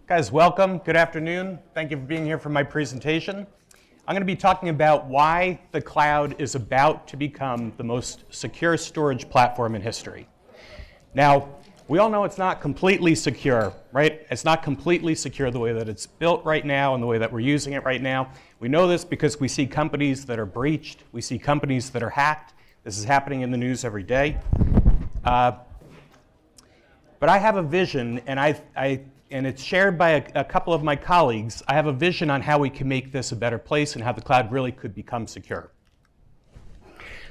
Guys, welcome. Good afternoon. Thank you for being here for my presentation. I'm going to be talking about why the cloud is about to become the most secure storage platform in history. Now, we all know it's not completely secure, right? It's not completely secure the way that it's built right now and the way that we're using it right now. We know this because we see companies that are breached. We see companies that are hacked. This is happening in the news every day. But I have a vision, and it's shared by a couple of my colleagues. I have a vision on how we can make this a better place and how the cloud really could become secure.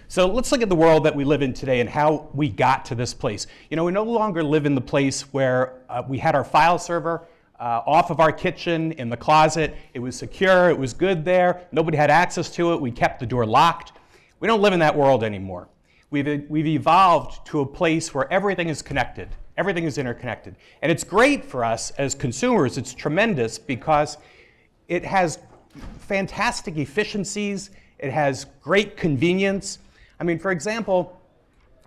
So let's look at the world that we live in today and how we got to this place. You know, we no longer live in the place where we had our file server off of our kitchen in the closet. It was secure, it was good there, nobody had access to it, we kept the door locked. We don't live in that world anymore. We've evolved to a place where everything is connected. Everything is interconnected. And it's great for us as consumers. It's tremendous because it has fantastic efficiencies. It has great convenience. I mean, for example,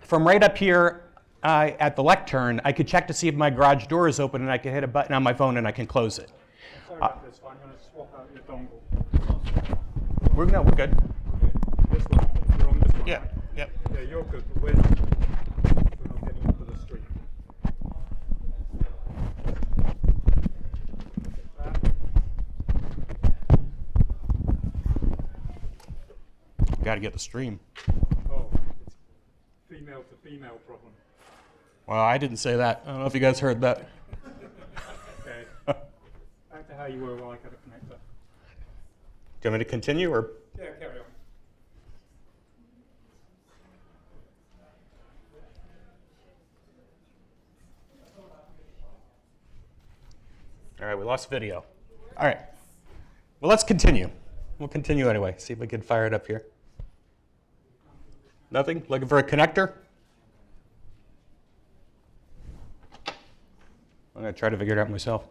from right up here at the lectern, I could check to see if my garage door is open, and I can hit a button on my phone and I can close it. Sorry about this. I'm going to swap out your dongle. We're good. This one. You're on this one. Yeah. Right? Yep. Yeah, you're good. But we're not getting into the street. Got to get the stream. Oh, it's female to female problem. Well, I didn't say that. I don't know if you guys heard that. Okay. Back to how you were while I got a connector. Do you want me to continue or? Yeah, carry on. All right, we lost video. All right. Well, let's continue. We'll continue anyway. See if we can fire it up here. Nothing? Looking for a connector? I'm going to try to figure it out myself.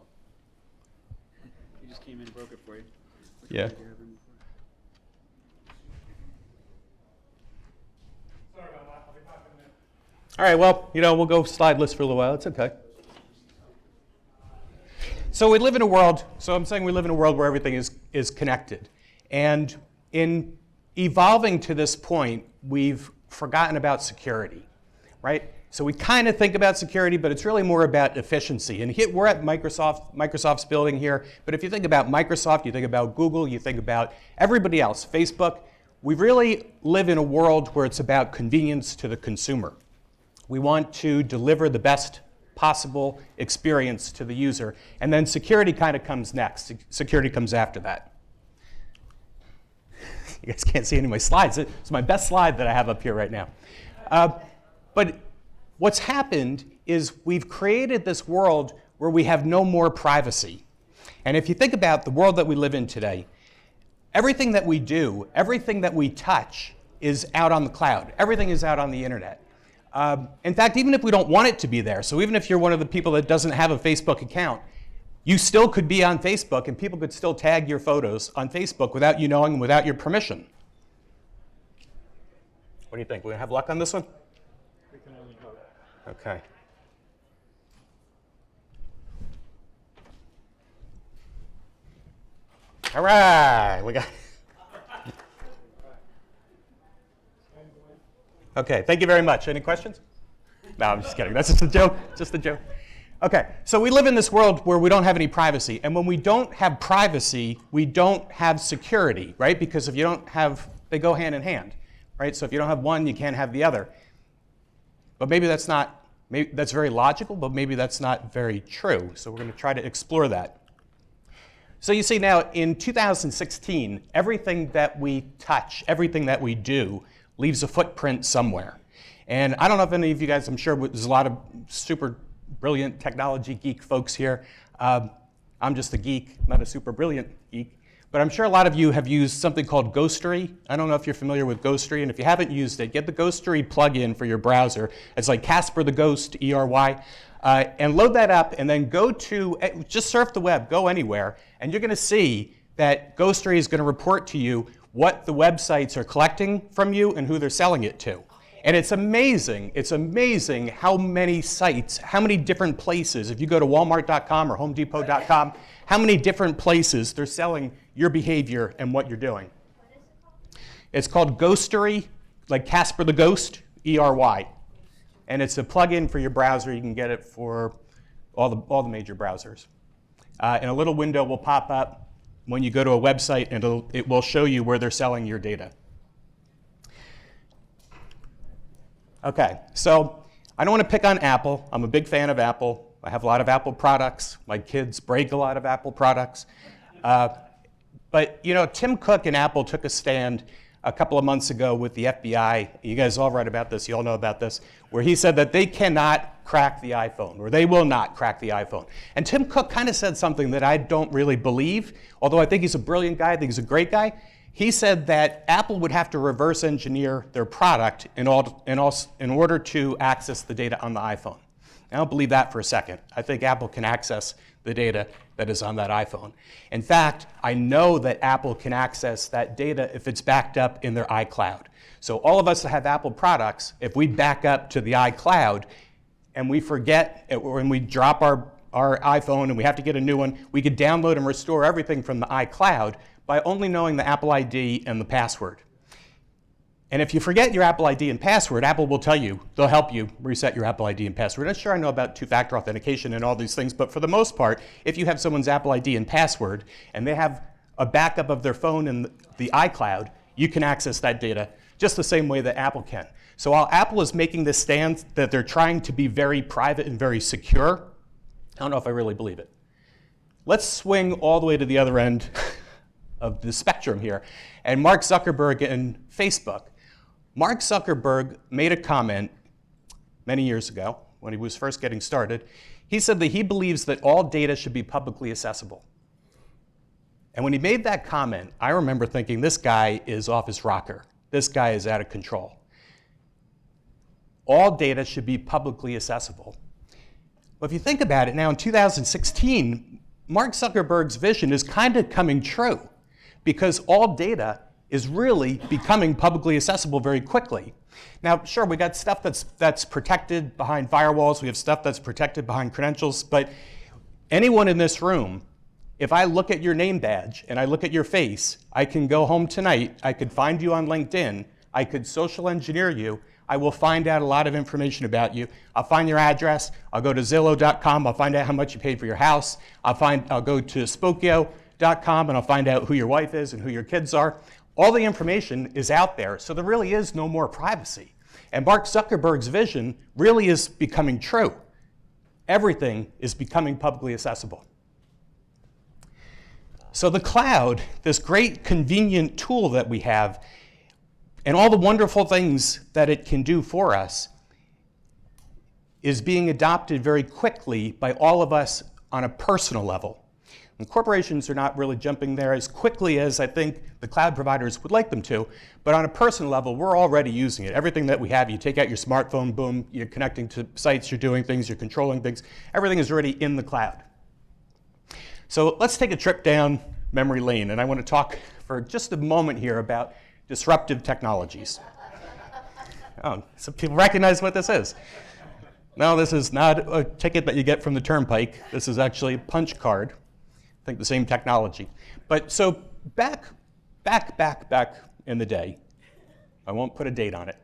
You just came in and broke it for you. Yeah. Sorry about that. I'll be back in a minute. All right, well, you know, we'll go slideless for a little while. It's okay. So we live in a world, where everything is connected. And in evolving to this point, we've forgotten about security, right? So we kind of think about security, but it's really more about efficiency. And we're at Microsoft's building here, but if you think about Microsoft, you think about Google, you think about everybody else, Facebook, we really live in a world where it's about convenience to the consumer. We want to deliver the best possible experience to the user, and then security kind of comes next. Security comes after that. You guys can't see any of my slides. It's my best slide that I have up here right now. But what's happened is we've created this world where we have no more privacy. And if you think about the world that we live in today, everything that we do, everything that we touch is out on the cloud. Everything is out on the internet. In fact, even if we don't want it to be there, so even if you're one of the people that doesn't have a Facebook account, you still could be on Facebook and people could still tag your photos on Facebook without you knowing and without your permission. What do you think? We have luck on this one? We can only hope. Okay. All right, we got. Okay, thank you very much. Any questions? No, I'm just kidding. That's just a joke. Just a joke. Okay, so we live in this world where we don't have any privacy. And when we don't have privacy, we don't have security, right? Because if you don't have, they go hand in hand, right? So if you don't have one, you can't have the other. But maybe that's very logical, but maybe that's not very true. So we're going to try to explore that. So you see now, in 2016, everything that we touch, everything that we do, leaves a footprint somewhere. And I don't know if any of you guys, I'm sure there's a lot of super brilliant technology geek folks here. I'm just a geek, not a super brilliant geek. But I'm sure a lot of you have used something called Ghostery. I don't know if you're familiar with Ghostery, and if you haven't used it, get the Ghostery plugin for your browser. It's like Casper the Ghost, ERY. And load that up, and then go to, just surf the web, go anywhere, and you're going to see that Ghostery is going to report to you what the websites are collecting from you and who they're selling it to. And it's amazing how many sites, how many different places, if you go to walmart.com or homedepot.com, how many different places they're selling your behavior and what you're doing. It's called Ghostery, like Casper the Ghost, E-R-Y. And it's a plugin for your browser. You can get it for all the major browsers. And a little window will pop up when you go to a website, and it will show you where they're selling your data. Okay, so I don't want to pick on Apple. I'm a big fan of Apple. I have a lot of Apple products. My kids break a lot of Apple products. But you know, Tim Cook and Apple took a stand a couple of months ago with the FBI. You guys all read about this, you all know about this, where he said that they cannot crack the iPhone, or they will not crack the iPhone. And Tim Cook kind of said something that I don't really believe, although I think he's a brilliant guy, I think he's a great guy. He said that Apple would have to reverse engineer their product in order to access the data on the iPhone. I don't believe that for a second. I think Apple can access the data that is on that iPhone. In fact, I know that Apple can access that data if it's backed up in their iCloud. So all of us that have Apple products, if we back up to the iCloud and we forget, when we drop our iPhone and we have to get a new one, we could download and restore everything from the iCloud by only knowing the Apple ID and the password. And if you forget your Apple ID and password, Apple will tell you, they'll help you reset your Apple ID and password. And sure, I know about two-factor authentication and all these things, but for the most part, if you have someone's Apple ID and password, and they have a backup of their phone in the iCloud, you can access that data just the same way that Apple can. So while Apple is making this stand that they're trying to be very private and very secure, I don't know if I really believe it. Let's swing all the way to the other end of the spectrum here. And Mark Zuckerberg and Facebook. Mark Zuckerberg made a comment many years ago when he was first getting started. He said that he believes that all data should be publicly accessible. And when he made that comment, I remember thinking, this guy is off his rocker. This guy is out of control. All data should be publicly accessible. But if you think about it now, in 2016, Mark Zuckerberg's vision is kind of coming true, because all data is really becoming publicly accessible very quickly. Now, sure, we got stuff that's protected behind firewalls, we have stuff that's protected behind credentials, but anyone in this room, if I look at your name badge and I look at your face, I can go home tonight, I could find you on LinkedIn, I could social engineer you, I will find out a lot of information about you. I'll find your address, I'll go to Zillow.com, I'll find out how much you paid for your house, I'll go to Spokio.com and I'll find out who your wife is and who your kids are. All the information is out there, so there really is no more privacy. And Mark Zuckerberg's vision really is becoming true. Everything is becoming publicly accessible. So the cloud, this great convenient tool that we have, and all the wonderful things that it can do for us, is being adopted very quickly by all of us on a personal level. And corporations are not really jumping there as quickly as I think the cloud providers would like them to, but on a personal level, we're already using it. Everything that we have, you take out your smartphone, boom, you're connecting to sites, you're doing things, you're controlling things, everything is already in the cloud. So let's take a trip down memory lane, and I want to talk for just a moment here about disruptive technologies. Oh, some people recognize what this is. No, this is not a ticket that you get from the turnpike. This is actually a punch card. I think the same technology. But so back in the day, I won't put a date on it,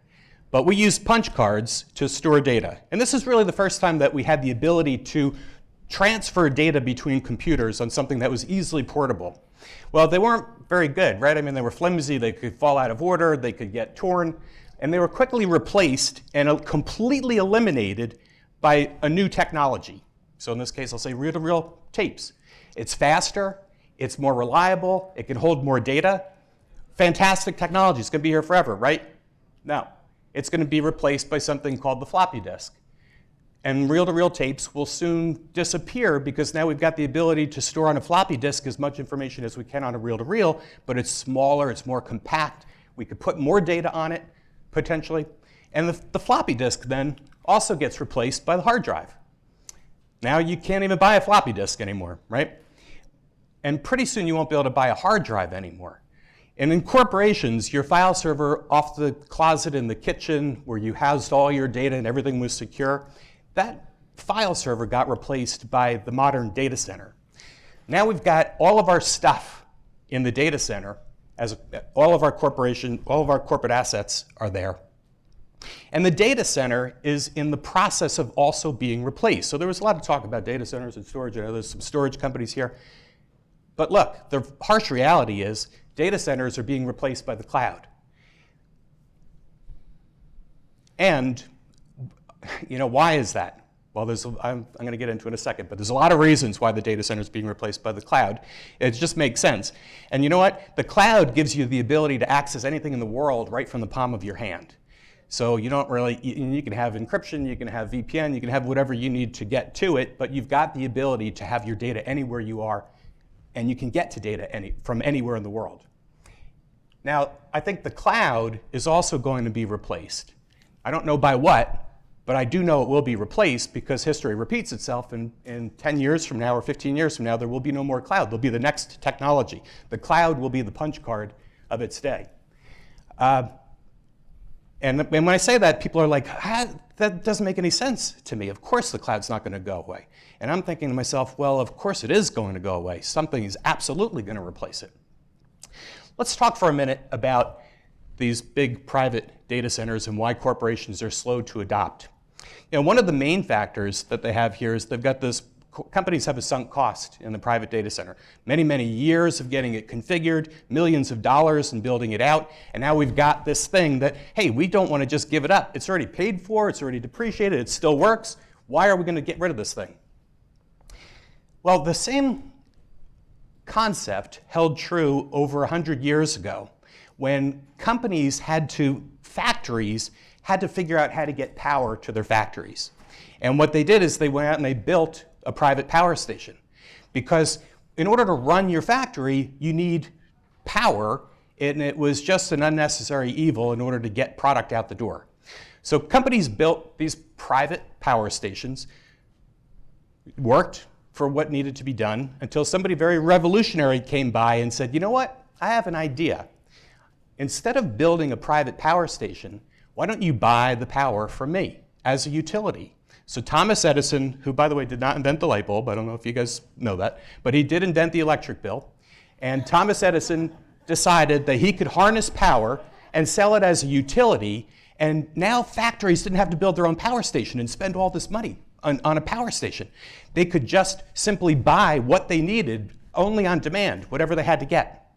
but we used punch cards to store data. And this is really the first time that we had the ability to transfer data between computers on something that was easily portable. Well, they weren't very good, right? I mean, they were flimsy, they could fall out of order, they could get torn, and they were quickly replaced and completely eliminated by a new technology. So in this case, I'll say reel-to-reel tapes. It's faster, it's more reliable, it can hold more data. Fantastic technology, it's going to be here forever, right? No, it's going to be replaced by something called the floppy disk. And reel-to-reel tapes will soon disappear because now we've got the ability to store on a floppy disk as much information as we can on a reel-to-reel, but it's smaller, it's more compact. We could put more data on it, potentially. And the floppy disk then also gets replaced by the hard drive. Now you can't even buy a floppy disk anymore, right? And pretty soon you won't be able to buy a hard drive anymore. And in corporations, your file server off the closet in the kitchen where you housed all your data and everything was secure, that file server got replaced by the modern data center. Now we've got all of our stuff in the data center, as all of our corporate assets are there. And the data center is in the process of also being replaced. So there was a lot of talk about data centers and storage. I know there's some storage companies here. But look, the harsh reality is data centers are being replaced by the cloud. And why is that? Well, I'm going to get into it in a second, but there's a lot of reasons why the data center is being replaced by the cloud. It just makes sense. And you know what? The cloud gives you the ability to access anything in the world right from the palm of your hand. So you don't really, you can have encryption, you can have VPN, you can have whatever you need to get to it, but you've got the ability to have your data anywhere you are, and you can get to data from anywhere in the world. Now, I think the cloud is also going to be replaced. I don't know by what, but I do know it will be replaced because history repeats itself. In 10 years from now or 15 years from now, there will be no more cloud. There'll be the next technology. The cloud will be the punch card of its day. And when I say that, people are like, that doesn't make any sense to me. Of course the cloud's not going to go away. And I'm thinking to myself, well, of course it is going to go away. Something is absolutely going to replace it. Let's talk for a minute about these big private data centers and why corporations are slow to adopt. One of the main factors that they have here is they've got this, companies have a sunk cost in the private data center. Many, many years of getting it configured, millions of dollars in building it out, and now we've got this thing that, hey, we don't want to just give it up. It's already paid for, it's already depreciated, it still works. Why are we going to get rid of this thing? Well, the same concept held true over 100 years ago when factories had to figure out how to get power to their factories. And what they did is they went out and they built a private power station. Because in order to run your factory, you need power, and it was just an unnecessary evil in order to get product out the door. So companies built these private power stations, worked for what needed to be done, until somebody very revolutionary came by and said, you know what, I have an idea. Instead of building a private power station, why don't you buy the power from me as a utility? So Thomas Edison, who by the way did not invent the light bulb, I don't know if you guys know that, but he did invent the electric bill. And Thomas Edison decided that he could harness power and sell it as a utility, and now factories didn't have to build their own power station and spend all this money on a power station. They could just simply buy what they needed only on demand, whatever they had to get.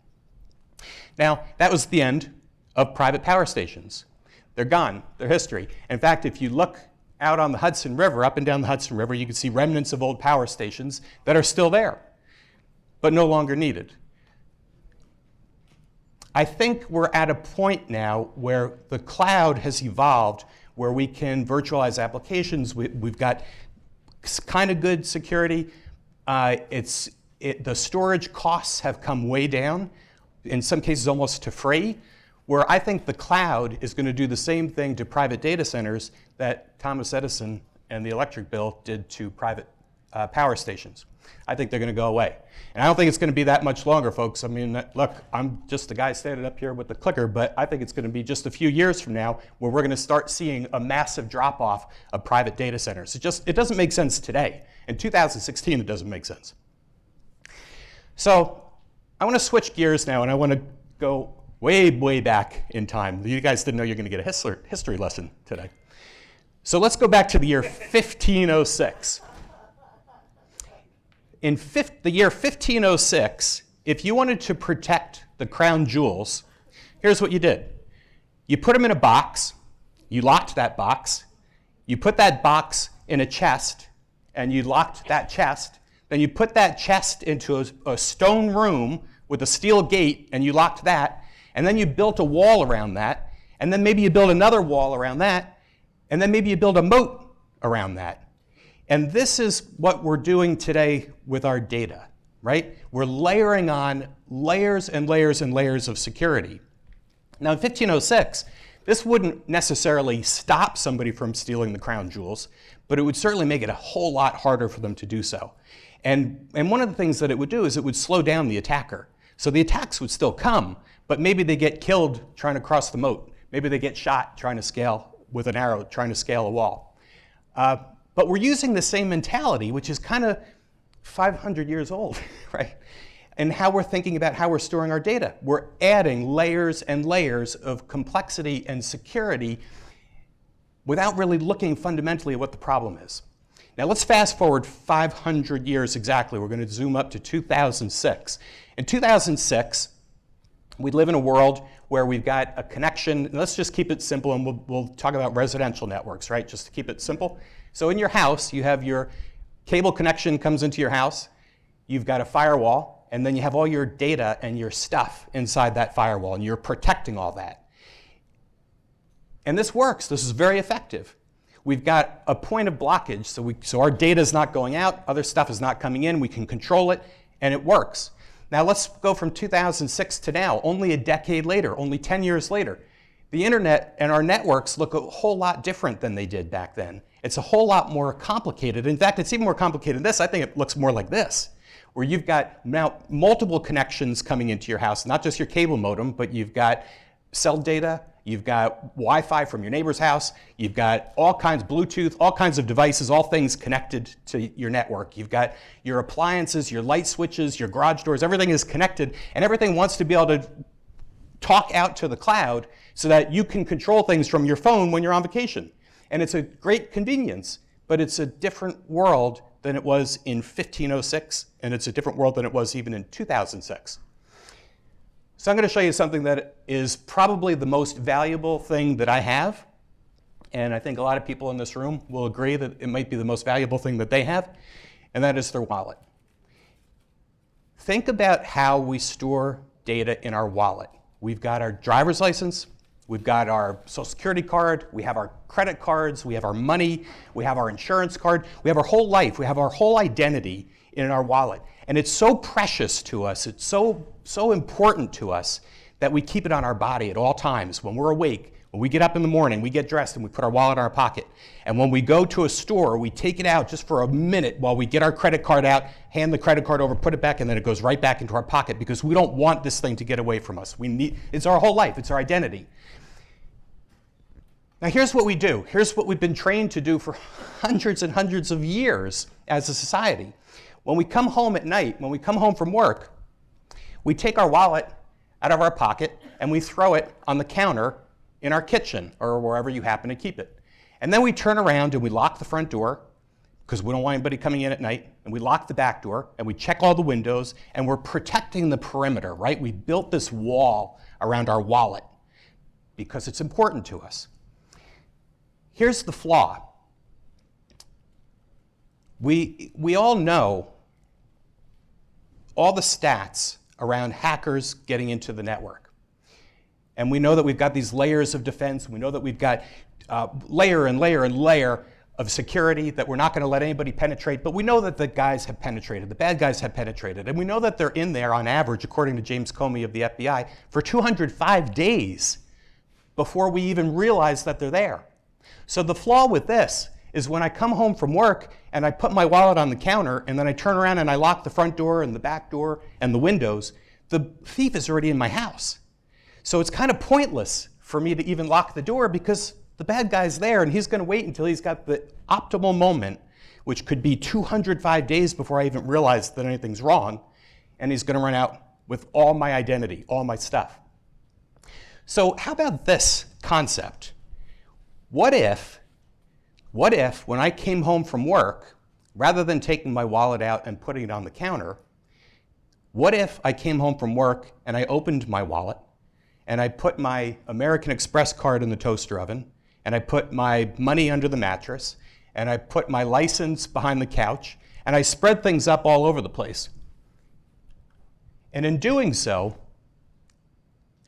Now, that was the end of private power stations. They're gone. They're history. In fact, if you look out on the Hudson River, up and down the Hudson River, you can see remnants of old power stations that are still there, but no longer needed. I think we're at a point now where the cloud has evolved, where we can virtualize applications. We've got kind of good security. The storage costs have come way down, in some cases almost to free, where I think the cloud is going to do the same thing to private data centers that Thomas Edison and the electric bill did to private power stations. I think they're going to go away. And I don't think it's going to be that much longer, folks. I mean, look, I'm just the guy standing up here with the clicker, but I think it's going to be just a few years from now where we're going to start seeing a massive drop-off of private data centers. It doesn't make sense today. In 2016, it doesn't make sense. So I want to switch gears now, and I want to go way, way back in time. You guys didn't know you're going to get a history lesson today. So let's go back to the year 1506. In the year 1506, if you wanted to protect the crown jewels, here's what you did. You put them in a box, you locked that box, you put that box in a chest, and you locked that chest, then you put that chest into a stone room with a steel gate, and you locked that, and then you built a wall around that, and then maybe you build another wall around that, and then maybe you build a moat around that. And this is what we're doing today with our data, right? We're layering on layers and layers and layers of security. Now in 1506, this wouldn't necessarily stop somebody from stealing the crown jewels, but it would certainly make it a whole lot harder for them to do so. And one of the things that it would do is it would slow down the attacker. So the attacks would still come, but maybe they get killed trying to cross the moat. Maybe they get shot trying to scale with an arrow, trying to scale a wall. But we're using the same mentality, which is kind of 500 years old, right? And how we're thinking about how we're storing our data. We're adding layers and layers of complexity and security without really looking fundamentally at what the problem is. Now let's fast forward 500 years exactly. We're going to zoom up to 2006. In 2006, we live in a world where we've got a connection. Let's just keep it simple, and we'll talk about residential networks, right? Just to keep it simple. So in your house, you have your cable connection comes into your house. You've got a firewall, and then you have all your data and your stuff inside that firewall, and you're protecting all that. And this works. This is very effective. We've got a point of blockage, so our data is not going out, other stuff is not coming in, we can control it, and it works. Now let's go from 2006 to now, only a decade later, only 10 years later. The internet and our networks look a whole lot different than they did back then. It's a whole lot more complicated. In fact, it's even more complicated than this. I think it looks more like this, where you've got now multiple connections coming into your house, not just your cable modem, but you've got cell data, you've got Wi-Fi from your neighbor's house, you've got all kinds, Bluetooth, all kinds of devices, all things connected to your network. You've got your appliances, your light switches, your garage doors, everything is connected, and everything wants to be able to talk out to the cloud so that you can control things from your phone when you're on vacation. And it's a great convenience, but it's a different world than it was in 1506, and it's a different world than it was even in 2006. So I'm going to show you something that is probably the most valuable thing that I have, and I think a lot of people in this room will agree that it might be the most valuable thing that they have, and that is their wallet. Think about how we store data in our wallet. We've got our driver's license, we've got our social security card, we have our credit cards, we have our money, we have our insurance card, we have our whole life, we have our whole identity in our wallet. And it's so precious to us, it's so important to us that we keep it on our body at all times. When we're awake, when we get up in the morning, we get dressed and we put our wallet in our pocket. And when we go to a store, we take it out just for a minute while we get our credit card out, hand the credit card over, put it back, and then it goes right back into our pocket because we don't want this thing to get away from us. It's our whole life, it's our identity. Now here's what we do. Here's what we've been trained to do for hundreds and hundreds of years as a society. When we come home at night, when we come home from work, we take our wallet out of our pocket and we throw it on the counter in our kitchen or wherever you happen to keep it. And then we turn around and we lock the front door because we don't want anybody coming in at night, and we lock the back door and we check all the windows and we're protecting the perimeter, right? We built this wall around our wallet because it's important to us. Here's the flaw. We all know all the stats around hackers getting into the network. And we know that we've got these layers of defense. We know that we've got layer and layer and layer of security that we're not going to let anybody penetrate. But we know that the guys have penetrated, the bad guys have penetrated. And we know that they're in there on average, according to James Comey of the FBI, for 205 days before we even realize that they're there. So the flaw with this is when I come home from work and I put my wallet on the counter and then I turn around and I lock the front door and the back door and the windows, the thief is already in my house. So it's kind of pointless for me to even lock the door because the bad guy's there and he's going to wait until he's got the optimal moment, which could be 205 days before I even realize that anything's wrong, and he's going to run out with all my identity, all my stuff. So how about this concept? What if when I came home from work, rather than taking my wallet out and putting it on the counter, what if I came home from work and I opened my wallet and I put my American Express card in the toaster oven and I put my money under the mattress and I put my license behind the couch and I spread things up all over the place. And in doing so,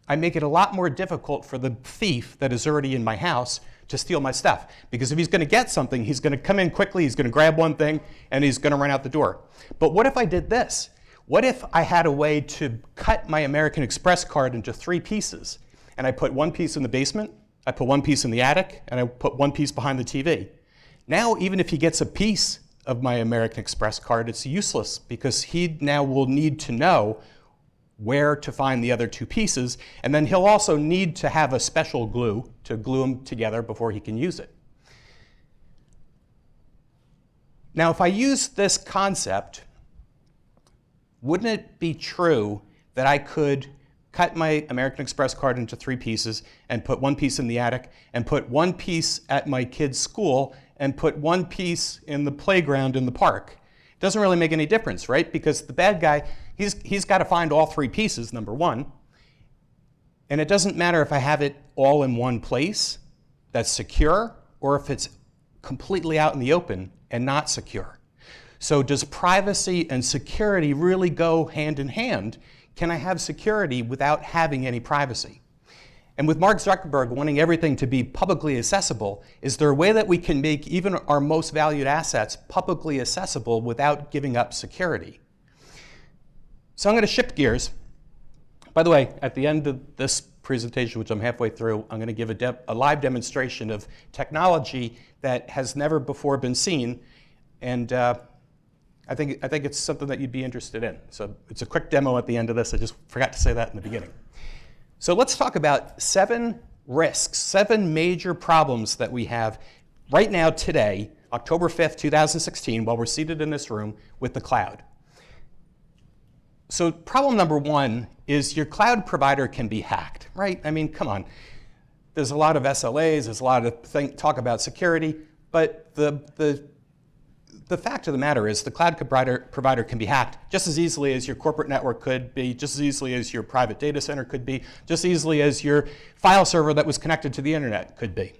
I make it a lot more difficult for the thief that is already in my house to steal my stuff. Because if he's going to get something, he's going to come in quickly, he's going to grab one thing, and he's going to run out the door. But what if I did this? What if I had a way to cut my American Express card into 3 pieces? And I put one piece in the basement, I put one piece in the attic, and I put one piece behind the TV. Now, even if he gets a piece of my American Express card, it's useless because he now will need to know where to find the other two pieces, and then he'll also need to have a special glue to glue them together before he can use it. Now, if I use this concept, wouldn't it be true that I could cut my American Express card into 3 pieces and put 1 piece in the attic and put 1 piece at my kid's school and put 1 piece in the playground in the park? It doesn't really make any difference, right? Because the bad guy, he's got to find all 3 pieces, number one. And it doesn't matter if I have it all in one place that's secure or if it's completely out in the open and not secure. So does privacy and security really go hand in hand? Can I have security without having any privacy? And with Mark Zuckerberg wanting everything to be publicly accessible, is there a way that we can make even our most valued assets publicly accessible without giving up security? So I'm going to shift gears. By the way, at the end of this presentation, which I'm halfway through, I'm going to give a live demonstration of technology that has never before been seen, and I think it's something that you'd be interested in. So it's a quick demo at the end of this. I just forgot to say that in the beginning. So let's talk about 7 risks, 7 major problems that we have right now today, October 5th, 2016, while we're seated in this room with the cloud. So problem number 1 is your cloud provider can be hacked, right? I mean, come on. There's a lot of SLAs, there's a lot of talk about security, but the fact of the matter is the cloud provider can be hacked just as easily as your corporate network could be, just as easily as your private data center could be, just as easily as your file server that was connected to the internet could be.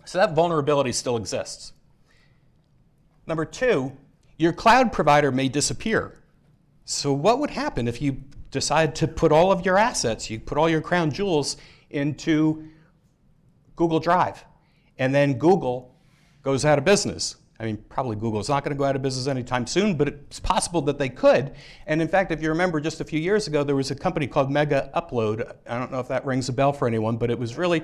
So that vulnerability still exists. Number 2, your cloud provider may disappear. So what would happen if you decide to put all of your assets, you put all your crown jewels into Google Drive, and then Google goes out of business? I mean, probably Google's not going to go out of business anytime soon, but it's possible that they could. And in fact, if you remember just a few years ago, there was a company called Mega Upload. I don't know if that rings a bell for anyone, but it was really,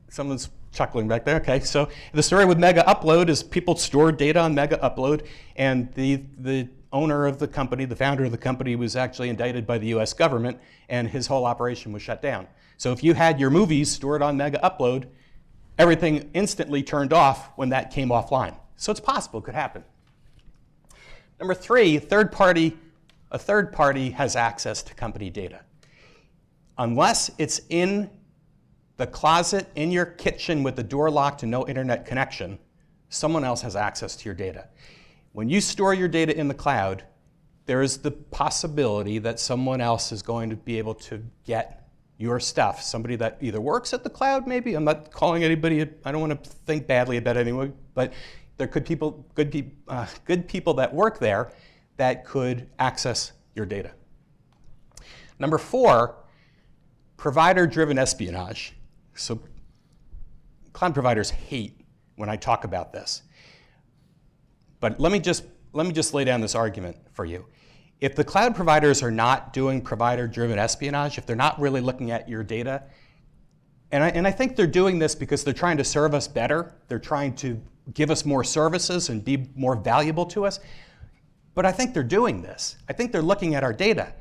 someone's chuckling back there. Okay, so the story with Mega Upload is people stored data on Mega Upload, and the owner of the company, the founder of the company, was actually indicted by the US government, and his whole operation was shut down. So if you had your movies stored on Mega Upload, everything instantly turned off when that came offline. So it's possible, it could happen. Number 3, a third party has access to company data. Unless it's in the closet in your kitchen with the door locked and no internet connection, someone else has access to your data. When you store your data in the cloud, there is the possibility that someone else is going to be able to get your stuff. Somebody that either works at the cloud, maybe. I'm not calling anybody, I don't want to think badly about anyone, but there could good people that work there that could access your data. Number 4, provider-driven espionage. So cloud providers hate when I talk about this. But let me just lay down this argument for you. If the cloud providers are not doing provider-driven espionage, if they're not really looking at your data, and I think they're doing this because they're trying to serve us better, they're trying to give us more services and be more valuable to us, but I think they're doing this. I think they're looking at our data.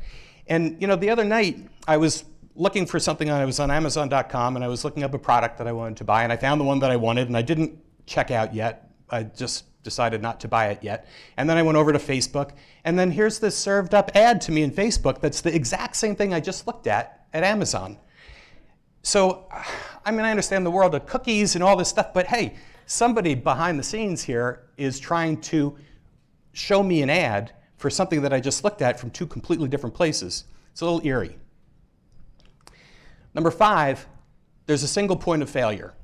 And the other night, I was looking for something, I was on Amazon.com, and I was looking up a product that I wanted to buy, and I found the one that I wanted, and I didn't check out yet. I just decided not to buy it yet. And then I went over to Facebook, and then here's this served up ad to me in Facebook that's the exact same thing I just looked at Amazon. So, I mean, I understand the world of cookies and all this stuff, but hey, somebody behind the scenes here is trying to show me an ad for something that I just looked at from 2 completely different places. It's a little eerie. Number 5, there's a single point of failure.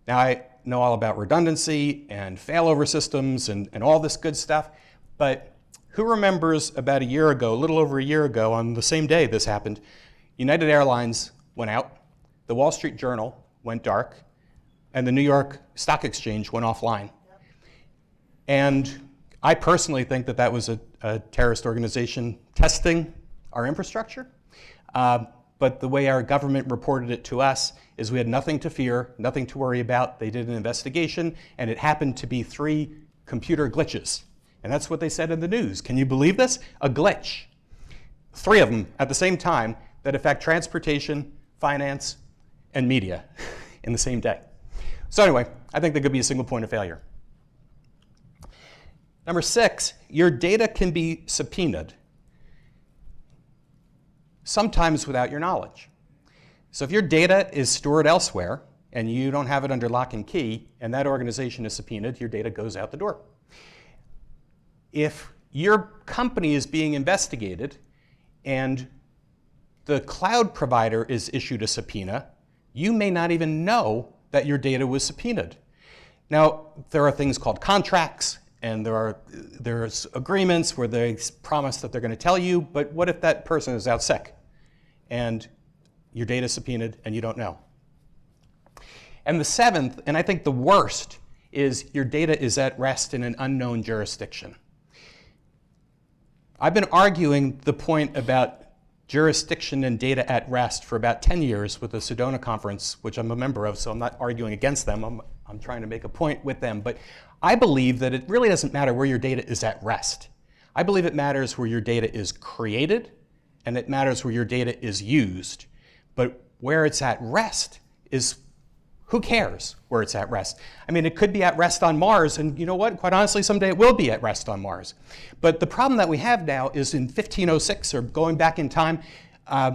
Now, I know all about redundancy and failover systems and all this good stuff, but who remembers about a year ago, a little over a year ago, on the same day this happened, United Airlines went out, the Wall Street Journal went dark, and the New York Stock Exchange went offline. And I personally think that that was a terrorist organization testing our infrastructure. But the way our government reported it to us is we had nothing to fear, nothing to worry about. They did an investigation, and it happened to be 3 computer glitches. And that's what they said in the news. Can you believe this? A glitch. three of them at the same time that affect transportation, finance, and media in the same day. So anyway, I think there could be a single point of failure. Number 6, your data can be subpoenaed, sometimes without your knowledge. So if your data is stored elsewhere and you don't have it under lock and key, and that organization is subpoenaed, your data goes out the door. If your company is being investigated and the cloud provider is issued a subpoena, you may not even know that your data was subpoenaed. Now, there are things called contracts, and there's agreements where they promise that they're going to tell you, but what if that person is out sick and your data is subpoenaed and you don't know? And the 7th, and I think the worst, is your data is at rest in an unknown jurisdiction. I've been arguing the point about jurisdiction and data at rest for about 10 years with the Sedona Conference, which I'm a member of, so I'm not arguing against them. I'm trying to make a point with them. But I believe that it really doesn't matter where your data is at rest. I believe it matters where your data is created, and it matters where your data is used. But where it's at rest is, who cares where it's at rest? I mean, it could be at rest on Mars, and you know what? Quite honestly, someday it will be at rest on Mars. But the problem that we have now is in 1506, or going back in time,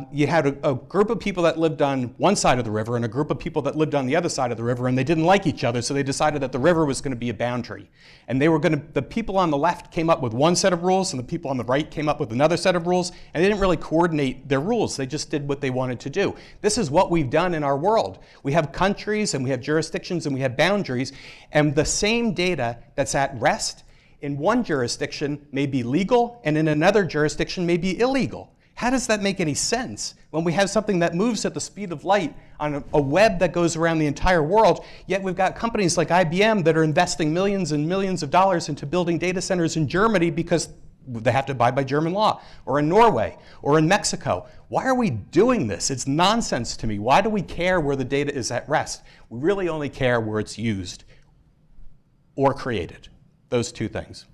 you had a group of people that lived on one side of the river and a group of people that lived on the other side of the river, and they didn't like each other, so they decided that the river was going to be a boundary. And the people on the left came up with one set of rules, and the people on the right came up with another set of rules, and they didn't really coordinate their rules. They just did what they wanted to do. This is what we've done in our world. We have countries, and we have jurisdictions, and we have boundaries, and the same data that's at rest in one jurisdiction may be legal, and in another jurisdiction may be illegal. How does that make any sense when we have something that moves at the speed of light on a web that goes around the entire world, yet we've got companies like IBM that are investing millions and millions of dollars into building data centers in Germany because they have to abide by German law, or in Norway, or in Mexico? Why are we doing this? It's nonsense to me. Why do we care where the data is at rest? We really only care where it's used or created. Those two things.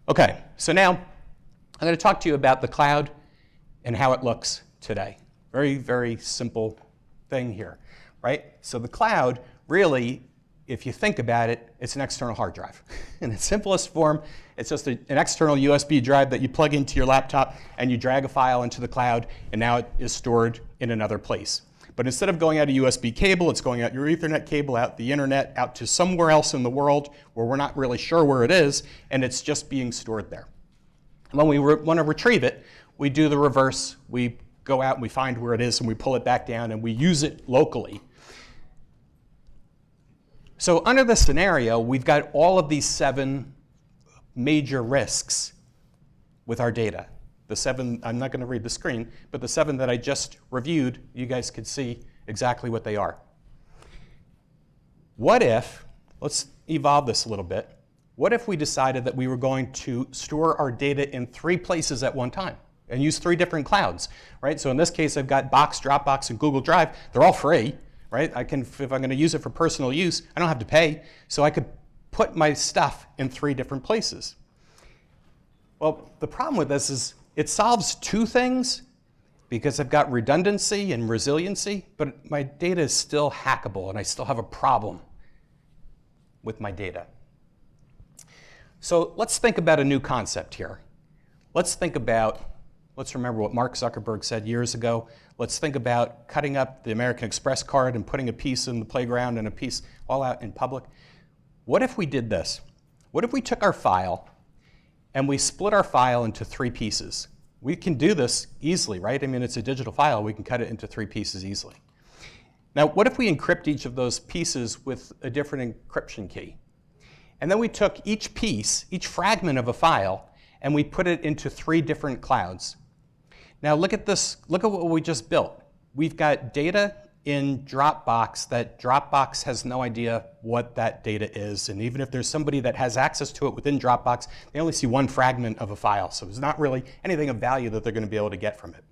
Okay, so now I'm going to talk to you about the cloud and how it looks today. Very, very simple thing here, right? So the cloud, really, if you think about it, it's an external hard drive. In its simplest form, it's just an external USB drive that you plug into your laptop and you drag a file into the cloud, and now it is stored in another place. But instead of going out a USB cable, it's going out your Ethernet cable, out the internet, out to somewhere else in the world where we're not really sure where it is, and it's just being stored there. When we want to retrieve it, we do the reverse. We go out and we find where it is and we pull it back down and we use it locally. So under this scenario, we've got all of these 7 major risks with our data. The 7, I'm not going to read the screen, but the 7 that I just reviewed, you guys could see exactly what they are. What if, let's evolve this a little bit, what if we decided that we were going to store our data in 3 places at one time and use 3 different clouds, right? So in this case, I've got Box, Dropbox, and Google Drive. They're all free, right? If I'm going to use it for personal use, I don't have to pay. So I could put my stuff in 3 different places. Well, the problem with this is it solves 2 things because I've got redundancy and resiliency, but my data is still hackable and I still have a problem with my data. So let's think about a new concept here. Let's remember what Mark Zuckerberg said years ago. Let's think about cutting up the American Express card and putting a piece in the playground and a piece all out in public. What if we did this? What if we took our file and we split our file into 3 pieces? We can do this easily, right? I mean, it's a digital file. We can cut it into 3 pieces easily. Now, what if we encrypt each of those pieces with a different encryption key? And then we took each piece, each fragment of a file, and we put it into 3 different clouds. Now look at this, look at what we just built. We've got data in Dropbox that Dropbox has no idea what that data is, and even if there's somebody that has access to it within Dropbox, they only see 1 fragment of a file, so there's not really anything of value that they're going to be able to get from it.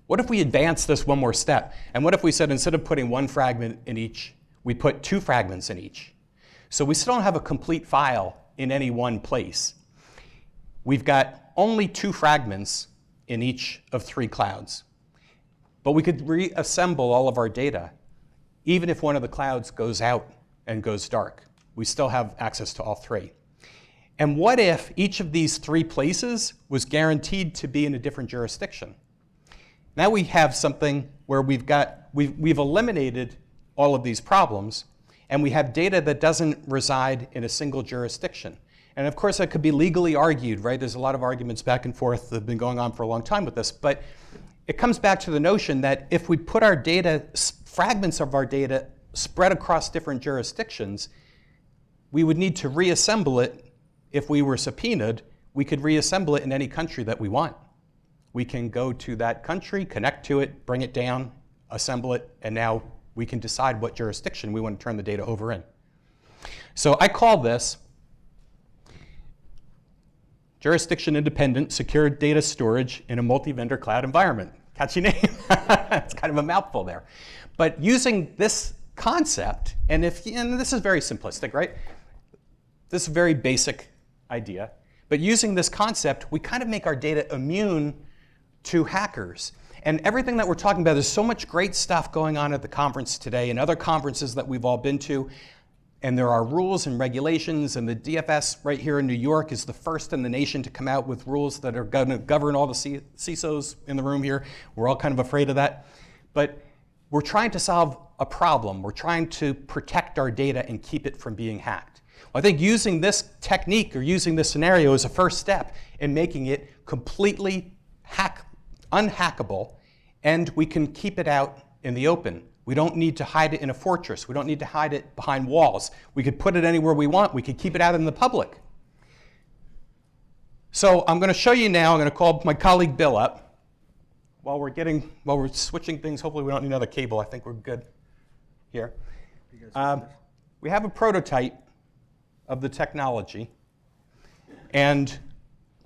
What if we advance this one more step? And what if we said instead of putting 1 fragment in each, we put 2 fragments in each? So we still don't have a complete file in any one place. We've got only 2 fragments in each of 3 clouds. But we could reassemble all of our data, even if one of the clouds goes out and goes dark. We still have access to all 3. And what if each of these 3 places was guaranteed to be in a different jurisdiction? Now we have something where we've eliminated all of these problems, and we have data that doesn't reside in a single jurisdiction. And of course, that could be legally argued, right? There's a lot of arguments back and forth that have been going on for a long time with this. But it comes back to the notion that if we put our data, fragments of our data, spread across different jurisdictions, we would need to reassemble it. If we were subpoenaed, we could reassemble it in any country that we want. We can go to that country, connect to it, bring it down, assemble it, and now we can decide what jurisdiction we want to turn the data over in. So I call this jurisdiction-independent secure data storage in a multi-vendor cloud environment. Catchy name. It's kind of a mouthful there. But using this concept, and this is very simplistic, right? This is a very basic idea. But using this concept, we kind of make our data immune to hackers. And everything that we're talking about, there's so much great stuff going on at the conference today and other conferences that we've all been to. And there are rules and regulations, and the DFS right here in New York is the first in the nation to come out with rules that are going to govern all the CISOs in the room here. We're all kind of afraid of that. But we're trying to solve a problem. We're trying to protect our data and keep it from being hacked. Well, I think using this technique or using this scenario is a first step in making it completely unhackable, and we can keep it out in the open. We don't need to hide it in a fortress. We don't need to hide it behind walls. We could put it anywhere we want. We could keep it out in the public. So I'm going to show you now. I'm going to call my colleague Bill up. While we're switching things, hopefully we don't need another cable. I think we're good here. We have a prototype of the technology, and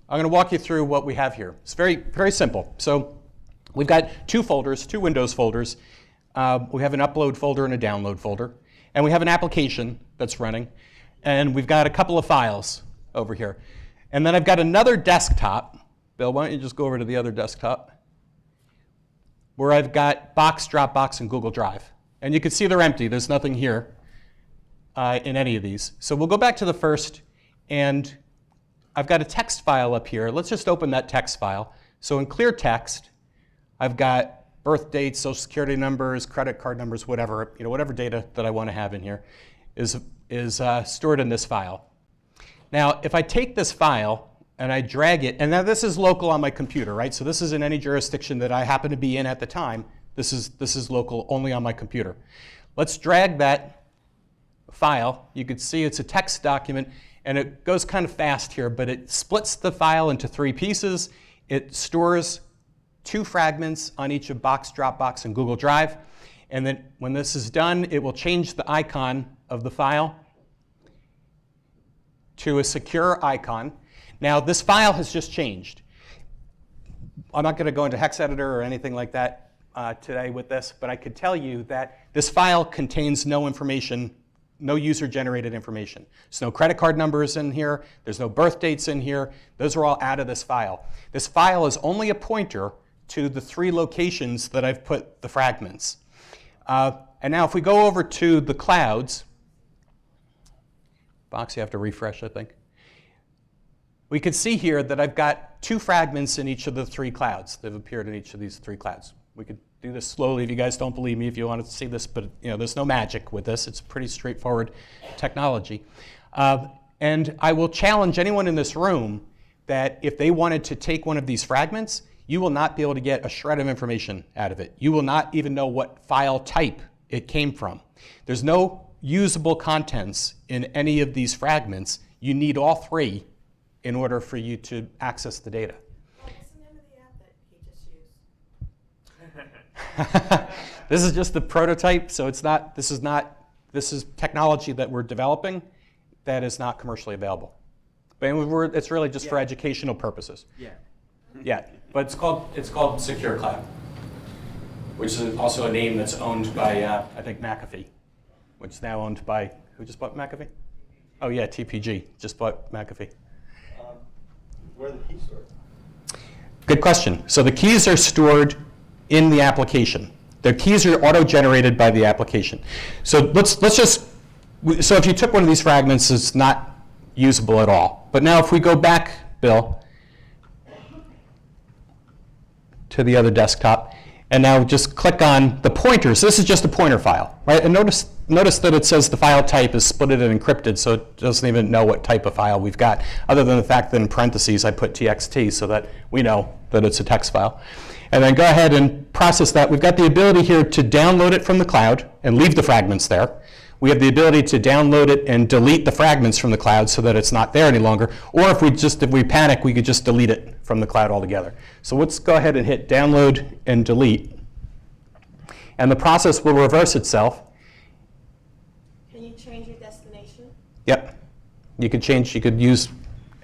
I'm going to walk you through what we have here. It's very, very simple. So we've got 2 folders, 2 Windows folders. We have an upload folder and a download folder. And we have an application that's running. And we've got a couple of files over here. And then I've got another desktop. Bill, why don't you just go over to the other desktop, where I've got Box, Dropbox, and Google Drive. And you can see they're empty. There's nothing here in any of these. So we'll go back to the first. And I've got a text file up here. Let's just open that text file. So in clear text, I've got birth dates, social security numbers, credit card numbers, whatever, whatever data that I want to have in here is stored in this file. Now, if I take this file and I drag it, and now this is local on my computer, right? So this is in any jurisdiction that I happen to be in at the time. This is local only on my computer. Let's drag that file. You can see it's a text document, and it goes kind of fast here, but it splits the file into 3 pieces. It stores 2 fragments on each of Box, Dropbox, and Google Drive. And then when this is done, it will change the icon of the file to a secure icon. Now, this file has just changed. I'm not going to go into hex editor or anything like that today with this, but I could tell you that this file contains no information, no user-generated information. There's no credit card numbers in here. There's no birth dates in here. Those are all out of this file. This file is only a pointer to the 3 locations that I've put the fragments. And now if we go over to the clouds, Box, you have to refresh, I think. We can see here that I've got 2 fragments in each of the 3 clouds. They've appeared in each of these 3 clouds. We could do this slowly if you guys don't believe me, if you want to see this, but there's no magic with this. It's pretty straightforward technology. And I will challenge anyone in this room that if they wanted to take one of these fragments, you will not be able to get a shred of information out of it. You will not even know what file type it came from. There's no usable contents in any of these fragments. You need all 3 in order for you to access the data. What's the name of the app that he just used? This is just the prototype, so this is technology that we're developing that is not commercially available. But it's really just for educational purposes. Yeah, but it's called Secure Cloud, which is also a name that's owned by, I think, McAfee, which is now owned by, who just bought McAfee? Oh yeah, TPG just bought McAfee. Where are the keys stored? Good question. So the keys are stored in the application. The keys are auto-generated by the application. So let's just, so if you took one of these fragments, it's not usable at all. But now if we go back, Bill, to the other desktop, and now just click on the pointers. This is just a pointer file, right? And notice that it says the file type is splitted and encrypted, so it doesn't even know what type of file we've got, other than the fact that in parentheses I put txt so that we know that it's a text file. And then go ahead and process that. We've got the ability here to download it from the cloud and leave the fragments there. We have the ability to download it and delete the fragments from the cloud so that it's not there any longer. Or if we panic, we could just delete it from the cloud altogether. So let's go ahead and hit download and delete. And the process will reverse itself. Can you change your destination? Yep. You could use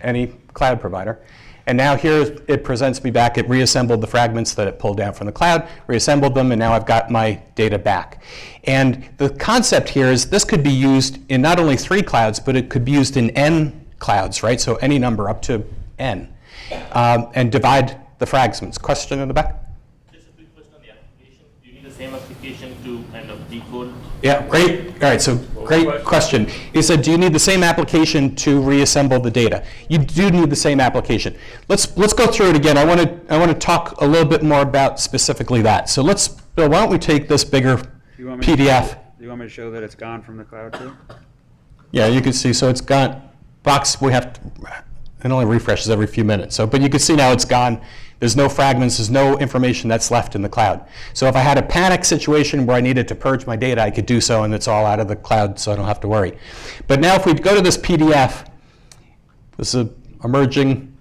any cloud provider. And now here it presents me back. It reassembled the fragments that it pulled down from the cloud, reassembled them, and now I've got my data back. And the concept here is this could be used in not only 3 clouds, but it could be used in n clouds, right? So any number up to n, and divide the fragments. Question in the back? Just a quick question on the application. Do you need the same application to kind of decode? Yeah, great. All right, so great question. He said, do you need the same application to reassemble the data? You do need the same application. Let's go through it again. I want to talk a little bit more about specifically that. So Bill, why don't we take this bigger PDF? Do you want me to show that it's gone from the cloud too? Yeah, you can see. So it's gone. Box, we have to, it only refreshes every few minutes. So, but you can see now it's gone. There's no fragments, there's no information that's left in the cloud. So if I had a panic situation where I needed to purge my data, I could do so, and it's all out of the cloud, so I don't have to worry. But now if we go to this PDF, this is emerging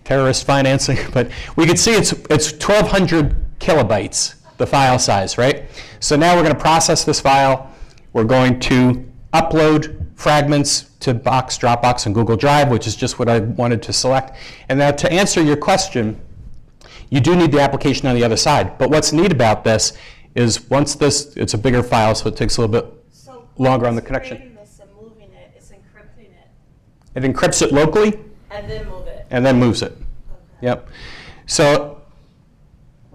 terrorist financing, but we can see it's 1,200 kilobytes, the file size, right? So now we're going to process this file. We're going to upload fragments to Box, Dropbox, and Google Drive, which is just what I wanted to select. And now to answer your question, you do need the application on the other side. But what's neat about this is once it's a bigger file, so it takes a little bit longer on the connection. Creating this and moving it, it's encrypting it, It encrypts it locally and then move it. and then moves it. Okay. Yep. So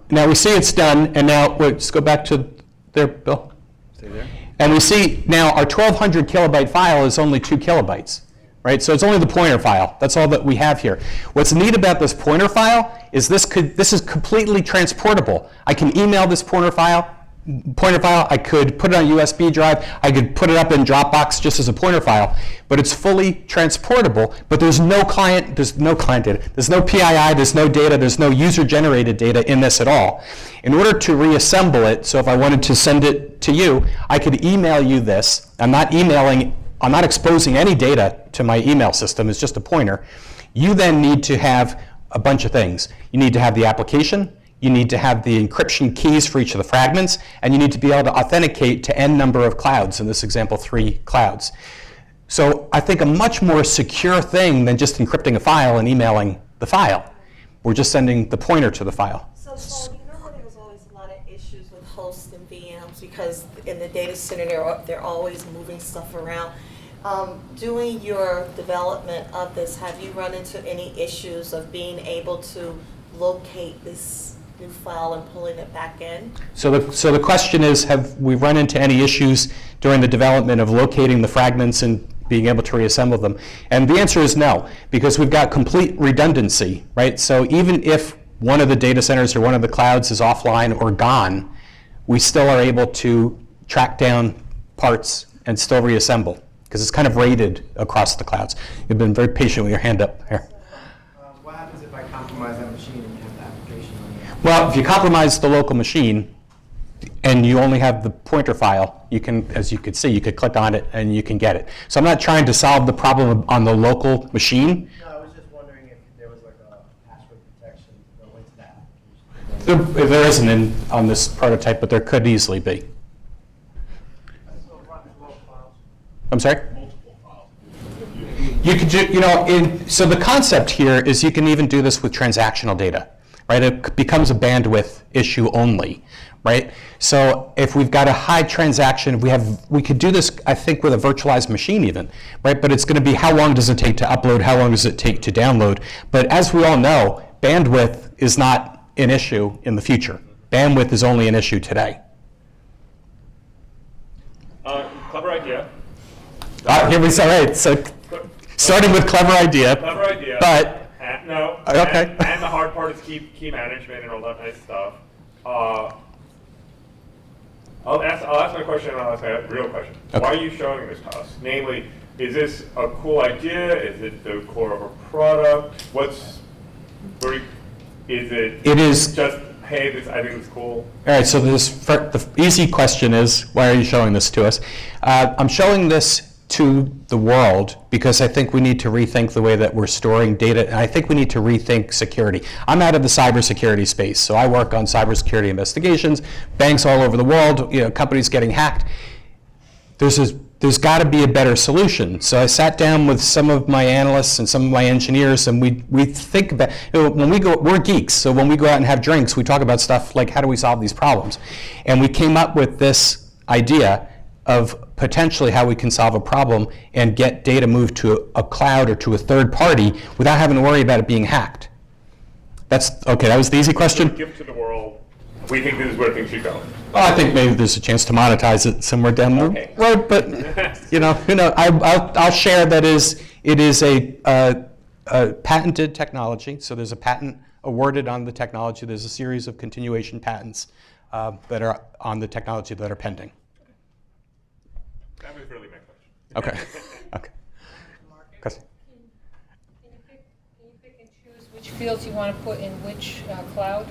now we see it's done, and now let's go back to there, Bill. Stay there. And we see now our 1,200 kilobyte file is only 2 kilobytes, right? So it's only the pointer file. That's all that we have here. What's neat about this pointer file is this is completely transportable. I can email this pointer file. I could put it on a USB drive. I could put it up in Dropbox just as a pointer file. But it's fully transportable. But there's no client data. There's no PII. There's no data. There's no user-generated data in this at all. In order to reassemble it, so if I wanted to send it to you, I could email you this. I'm not exposing any data to my email system. It's just a pointer. You then need to have a bunch of things. You need to have the application. You need to have the encryption keys for each of the fragments, and you need to be able to authenticate to n number of clouds, in this example 3 clouds. So I think a much more secure thing than just encrypting a file and emailing the file. We're just sending the pointer to the file. So Paul, you know how there was always a lot of issues with hosts and VMs because in the data center they're always moving stuff around. Doing your development of this, have you run into any issues of being able to locate this new file and pulling it back in? So the question is, have we run into any issues during the development of locating the fragments and being able to reassemble them? And the answer is no, because we've got complete redundancy, right? So even if one of the data centers or one of the clouds is offline or gone, we still are able to track down parts and still reassemble, because it's kind of rated across the clouds. You've been very patient with your hand up here. What happens if I compromise that machine and you have the application on it? Well, if you compromise the local machine and you only have the pointer file, you can, as you could see, you could click on it and you can get it. So I'm not trying to solve the problem on the local machine. No, I was just wondering if there was like a password protection built into that application. There isn't on this prototype, but there could easily be. I'm sorry? You could do, so the concept here is you can even do this with transactional data, right? It becomes a bandwidth issue only, right? So if we've got a high transaction, we could do this, I think, with a virtualized machine even, right? But it's going to be how long does it take to upload, how long does it take to download? But as we all know, bandwidth is not an issue in the future. Bandwidth is only an issue today. Clever idea. Here we go. Right. So starting with clever idea. Clever idea. But no. okay. And the hard part is key management and all that nice stuff. I'll ask my question and I'll ask my real question. Okay. Why are you showing this to us? Namely, is this a cool idea? Is it the core of a product? It is just, hey, I think it's cool. All right, so the easy question is, why are you showing this to us? I'm showing this to the world because I think we need to rethink the way that we're storing data, and I think we need to rethink security. I'm out of the cybersecurity space, so I work on cybersecurity investigations, banks all over the world, companies getting hacked. There's got to be a better solution. So I sat down with some of my analysts and some of my engineers, and we think about, we're geeks, so when we go out and have drinks, we talk about stuff like, how do we solve these problems? And we came up with this idea of potentially how we can solve a problem and get data moved to a cloud or to a third party without having to worry about it being hacked. Okay, that was the easy question? Give to the world. We think this is where things should go. Well, I think maybe there's a chance to monetize it somewhere down the road, but I'll share that it is a patented technology. So there's a patent awarded on the technology. There's a series of continuation patents that are on the technology that are pending. That was really my question. Okay. Okay. Can you pick and choose which fields you want to put in which cloud?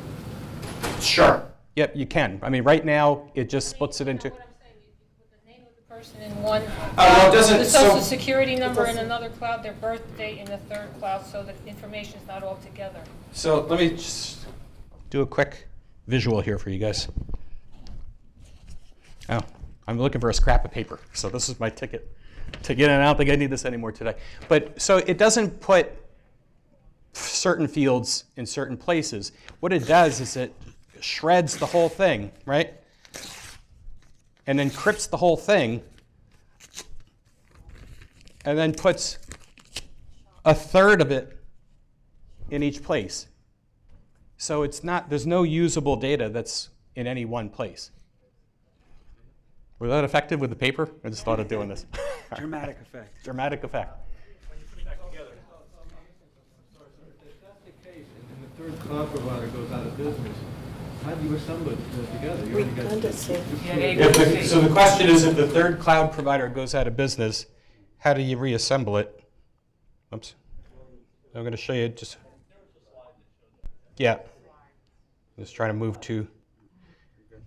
Sure. Yep, you can. I mean, right now it just splits it into. What I'm saying, you put the name of the person in one, Well, it doesn't. the social So security number in another cloud, their birth date in the third cloud, so that information is not all together. So let me just do a quick visual here for you guys. Oh, I'm looking for a scrap of paper. So this is my ticket to get in. I don't think I need this anymore today. But so it doesn't put certain fields in certain places. What it does is it shreds the whole thing, right? And then encrypts the whole thing, and then puts a third of it in each place. So there's no usable data that's in any one place. Was that effective with the paper? I just thought of doing this. Dramatic effect. Dramatic effect. If that's the case, and the third cloud provider goes out of business, how do you assemble it together? You only got Redundancy. So the question is, if the third cloud provider goes out of business, how do you reassemble it? Oops. I'm going to show you just. Yeah. Just trying to move to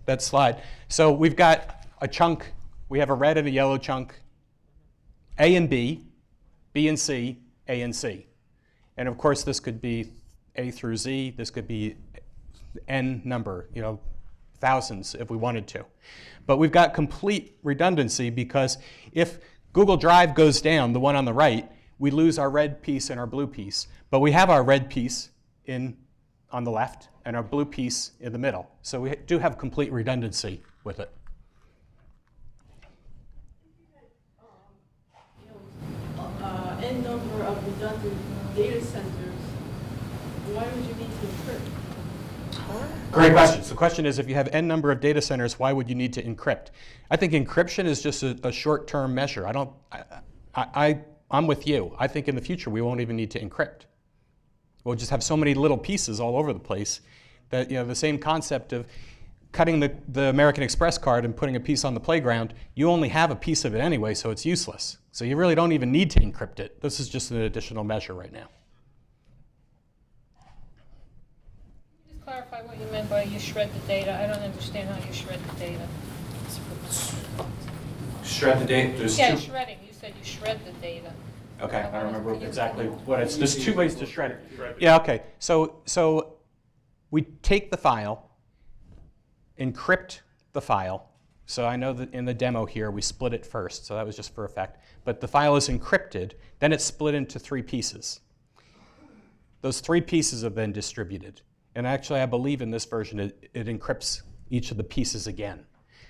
that slide. So we've got a chunk. We have a red and a yellow chunk. A and B, B and C, A and C. And of course, this could be A through Z. This could be N number, thousands if we wanted to. But we've got complete redundancy because if Google Drive goes down, the one on the right, we lose our red piece and our blue piece. But we have our red piece on the left and our blue piece in the middle. So we do have complete redundancy with it. N number of redundant data centers, why would you need to encrypt? Great question. So the question is, if you have N number of data centers, why would you need to encrypt? I think encryption is just a short-term measure. I'm with you. I think in the future we won't even need to encrypt. We'll just have so many little pieces all over the place that the same concept of cutting the American Express card and putting a piece on the playground, you only have a piece of it anyway, so it's useless. So you really don't even need to encrypt it. This is just an additional measure right now. Just clarify what you meant by you shred the data. I don't understand how you shred the data. Shred the data? Yeah, shredding. You said you shred the data. Okay, I don't remember exactly what it's. There's two ways to shred it. Yeah, okay. So we take the file, encrypt the file. So I know that in the demo here we split it first, so that was just for effect. But the file is encrypted, then it's split into 3 pieces. Those 3 pieces have been distributed. And actually I believe in this version it encrypts each of the pieces again.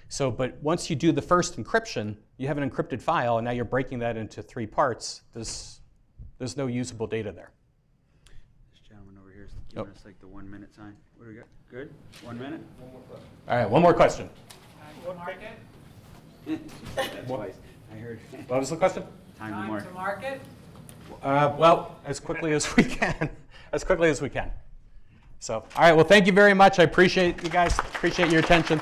So, but once you do the first encryption, you have an encrypted file, and now you're breaking that into 3 parts. There's no usable data there. This gentleman over here is giving us like the 1 minute sign. What do we got? Good? 1 minute? All right, one more question. That's twice. I heard. What was the question? Time to mark. market? Well, as quickly as we can. As quickly as we can. So, all right, well, thank you very much. I appreciate you guys. Appreciate your attention.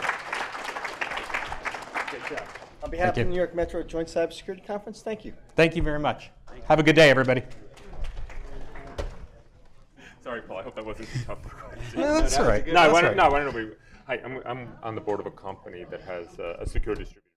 On behalf you. of the New York Metro Joint Cybersecurity Conference, thank you. Thank you very much. Have a good day, everybody. Sorry, Paul, I hope that wasn't too tough a question. No, that's all right. No, I want to know. Hi, I'm on the board of a company that has a secure distribution.